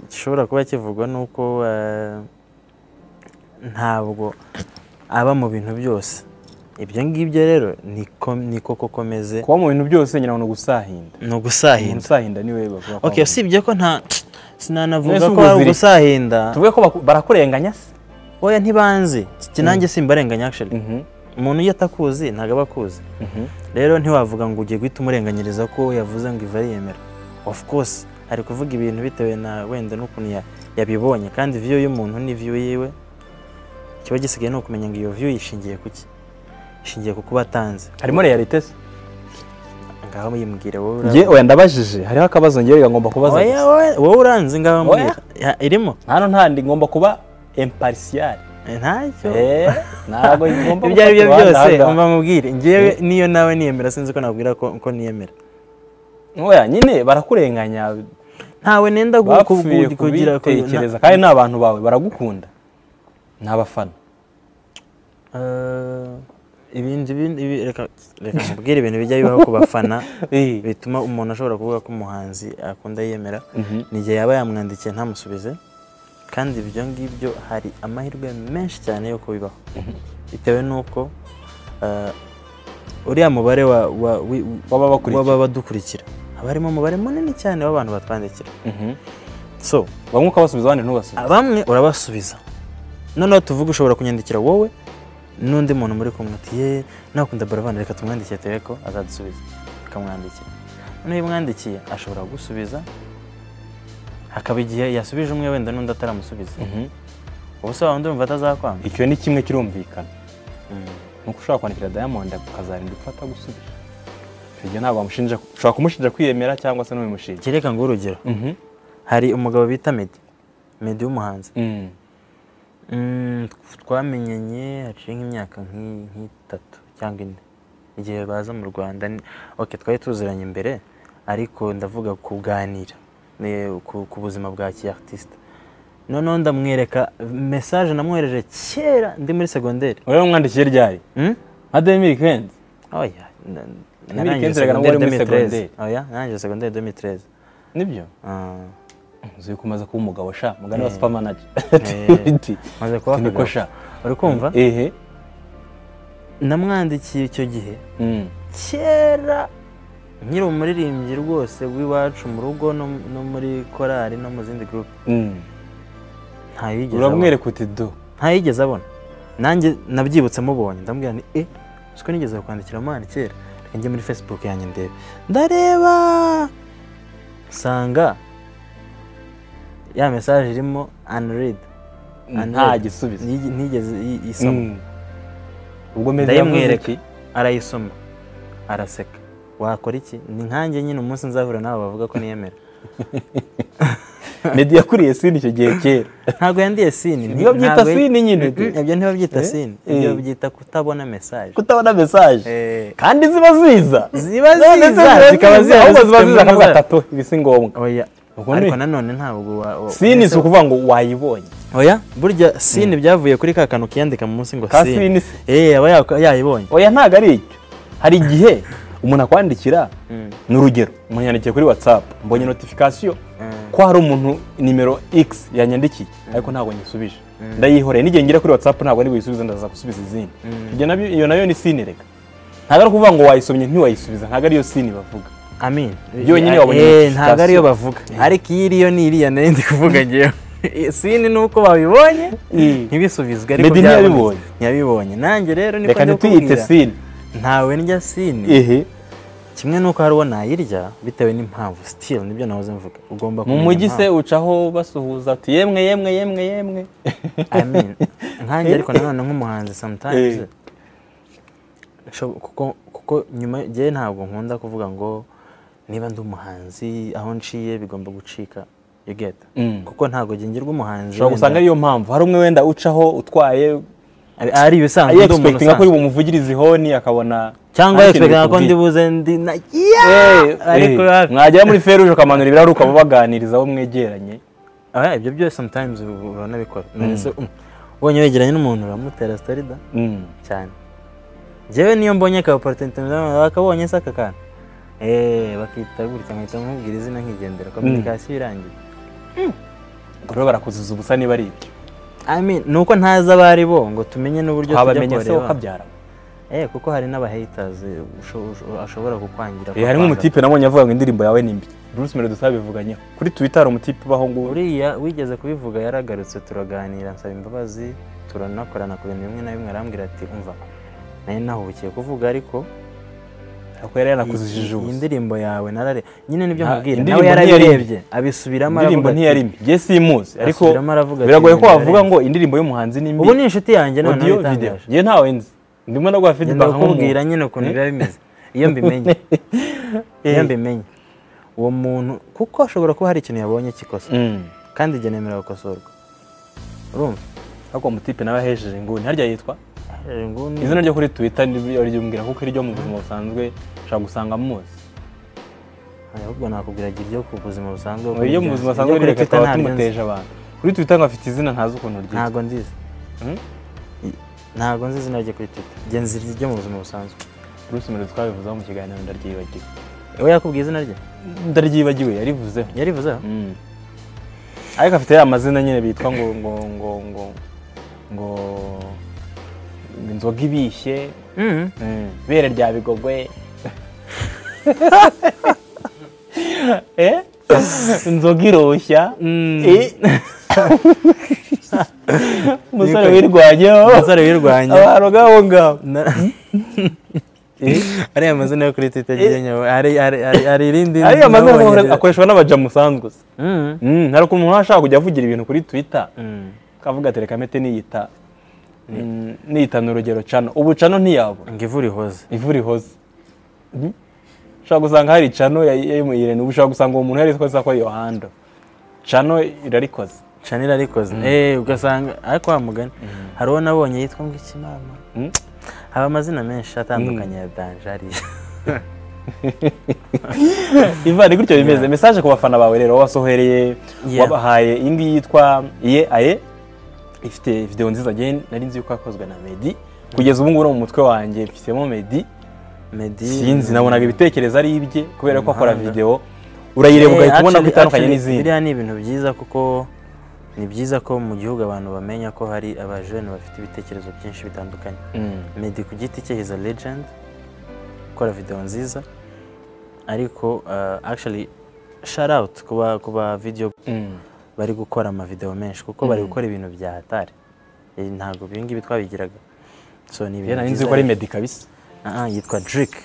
gishobora kuba kivugwa nuko ntabwo aba mu bintu byose. Ibyo ngibyo rero niko komeze kuba mu bintu byose nyina no gusahinda. No gusahinda. Gusahinda niwe bavuga. Okay, usibye ko nta sinanavuga ko ari gusahinda. Tuvuge ko barakurenganya se. Oya ntibanze. Kinange simbarenganya actually. Umuntu yatakuzi ntago abakuzi. Rero ntiwavuga ngo ugiye guhita umurenganyiriza ko yavuze ngo iva yemera. Of course ari kuvuga ibintu bitewe na wenda n'ukuntu yabibonye kandi view y'umuntu ni view yiwe. Kiba gisigaye no kumenya ngo iyo view yishingiye kuki. Ishingiye kuko batanze. Harimo realite se. Ngaho muyimbwire wowe. Nge oya ndabajije hariho akabazo ngerega ngomba kubaza. Oya wowe uranze ngaho mbwira. Irimo. Hano ntandi ngomba kuba impartial. Ntacyo. Ntago ngomba ibyo ari byo byose umva mubwire. Ngewe niyo nawe niyemera sinzi ko nabwira ko niyemera. Oya nyine barakurenganya. Ntawe nenda kugira tekereza kandi n'abantu bawe baragukunda. N'abafana. Ibindi reka mbwira ibintu bijya bibaho ku bafana bituma umuntu ashobora kuvuga ko umuhanzi akunda yemera n'igihe yaba yamwandikiye ntamusubize kandi ibyo ngibyo hari amahirwe menshi cyane yo kubibaho bitewe nuko uriya mubare waba badukurikira abarimo umubare munini cyane w'abantu batwandikira so bamwe ukabasubiza abandi ntubasubize bamwe urabasubiza noneho tuvuga ushobora kunyandikira wowe n'undi muntu muri kumwe ati nakunda Buravan reka tumwandikiye tereko azadusubiza akamwandikira noneho yamwandikiye ashobora gusubiza hakaba igihe yasubije umwe wenda n'undi ataramusubiza ubuse wa ndumva atazakwanga icyo ni kimwe kirumvikana nuko ushaka kwandikira Diamond akazarinda gufata gusubira ibyo ntabwo bamushinja ushaka kumushinja kwiyemera cyangwa se n'ubimushinja kereka ngo urugero hari umugabo bita Meddy w'umuhanzi twamenyanye haciye nk'imyaka nk'itatu cyangwa ine igihe baza mu Rwanda okay twari tuziranye imbere ariko ndavuga kuganira ku buzima bwa artiste noneho ndamwereka message namwohereje kera ndi muri secondaire oya umwandikiye ryari nka 2015 oya narangije muri secondaire oya narangije secondaire 2013 nibyo uzi kumaza kuba umugabo sha mugani wa super manager maze kuba niko sha uri kumva namwandikiye icyo gihe kera nkiri umuririmbyi rwose w'iwacu mu rugo no muri korali no mu zindi group ntayigeze uramwereka uti do ntayigeze abona nanjye nabyibutse mubonye ndambwira ni siko nigeze kwandikira mwana kera reka njye muri Facebook yanjye ndareba sanga ya message irimo unread nta gisubizo ntigeze isoma ubwo meze yamwereka arayisoma araseka wakora iki ni nkanjye nyine umunsi nzahura nawe bavuga ko niyemera Meddy yakuriye scene icyo gihe kera ntago yandiye scene niyo byita scene nyine ibyo ntiba byita scene ibyo byita kutabona message kandi ziba ziza zikaba ziza kavuga atatu ibisi ngombwa oya ariko nanone ntabwo scene si ukuvuga ngo wayibonye oya burya scene byavuye kuri ka kantu kiyandika mu munsi ngo scene aba yayibonye oya ntago ari icyo hari igihe umuntu akwandikira n'urugero umuntu yandikiye kuri WhatsApp mbonye notification ko hari umuntu nimero X yanyandikiye ariko ntabwo nyisubije ndayihoreye n'igihe ngira kuri WhatsApp ntabwo nibo yisubiza ndaza gusubiza izindi iyo nayo ni scene reka ntago ari kuvuga ngo wayisomye ntiwayisubiza ntago ari yo scene bavuga amin byonyine wabonye ntago ari yo bavuga ariko iriyo ni iriya nari ndi kuvuga ngiye scene nuko babibonye ntibisubizwe ariko ntiyabibonye nanjye rero niko reka ntituyite scene ntawe ndya scene kimwe nuko hari uwo nayirya bitewe n'impamvu still nibyo nahoze mvuga ugomba mu mujyi se ucaho basuhuza ati yemwe amen nkanjye ariko nanone nk'umuhanzi sometimes kuko nyuma gihe ntabwo nkunda kuvuga ngo niba ndi umuhanzi aho nciye bigomba gucika you get kuko ntabwo ngirwa umuhanzi ushobora gusanga ariyo mpamvu hari umwe wenda ucaho utwaye ari ibisanzwe ndi umuntu usanzwe ko umuvugiriza ihoni akabona cyangwa expecting ko ndi buze ndi ariko mwagera muri feruje ukamanura ibiraro ukaba baganiriza abo mwegeranye ibyo byose sometimes uranabikora ubonye wegeranye n'umuntu uramutera story da cyane jewe niyo mbonye ka opportunity bakabonye saka kana bakita gutya nkahita nkubwira izina nkigendera communication irangiye rero barakuzuza ubusa niba ari ibyo I mean nuko ntazi abari bo ngo tumenye n'uburyo twabamenye se ukabyara kuko hari n'aba haters ashobora kukwangira hari nk'umutipe nabonye avuga ngo indirimbo yawe ni mbi Bruce Melody dusabivuganyeho kuri Twitter hari umutipe baho ngo uriya wigeze kubivuga yaragarutse turaganira nsaba imbabazi turanakorana ku bintu bimwe na bimwe arambwira ati umva nayo nahubukiye kuvuga ariko yari yanakuzijije ubusa indirimbo yawe narare nyine nibyo nkubwira nawe yarabirebye abisubiramo indirimbo ntiyari mbi je simuzi ariko biragoye ko wavuga ngo indirimbo y'umuhanzi ni mbi ubu ni inshuti yanjye none video je ntawe nzi ndimo no gwa feedback nkubwira nyine ukuntu biba bimeze iyo mbimenye uwo muntu kuko ashobora kuba hari ikintu yabonye kikosa kandi igihe nemera gukosorwa urumva ariko umutipe nawe ahejeje inguni harya yitwa izina ryo kuri Twitter ryumbwira kuko iryo mu buzima busanzwe ushaka gusanga muzi ahubwo nakubwira iryo ku buzima busanzwe iryo mu buzima busanzwe reka tumuteje abantu kuri Twitter ngo afite izina ntazi ukuntu ryitwa ntago nzi izina rye kuri Twitter genzi ryo mu buzima busanzwe Bruce Melody twabivuzeho mu kiganiro ndaryibagiwe we yakubwiye izina rye ndaryibagiwe yarivuzeho ariko afite amazina nyine bitwa ngo inzoga ibishye bere rya bigogwe inzoga iroshya umusore wirwanyeho abantu ngabo ngabo ariya mazina yo kuri Twitter hari irindi ariya mazina akoreshwa n'abaja musanzwe hari ukuntu umuntu ashaka kujya avugira ibintu kuri Twitter kavuga ati reka mete niyita n'urugero cano ubu cano ntiyabura ngo ivura ihoze ushobora gusanga hari cano y'umuyirene ubu ushobora gusanga uwo muntu yaritwa ko ari Yohando cano irarikoze ugasanga ariko wa mugani hari uwo nabonye yitwa ngo iki mama haba amazina menshi atandukanye ya danjari Ivan gutyo bimeze message ku bafana bawe rero wasohereye wabahaye indi yitwa aye ifite video nziza again nari nzi yuko akozwe na Meddy kugeza ubu ngubu mu mutwe wanjye mfitemo Meddy sinzi nabonaga ibitekerezo ari ibye kubera ko akora video urayireba ugahita ubona ko itandukanye n'izindi biriya ni ibintu byiza kuko ni byiza ko mu gihugu abantu bamenya ko hari abajene bafite ibitekerezo byinshi bitandukanye Meddy ku giti cye is a legend akora video nziza ariko actually shout out kuba video bari gukora ama video menshi kuko bari gukora ibintu bya hatari ntago bingi bitwabigiraga so ni ibintu nzi ko ari Meddy kabisa yitwa Drake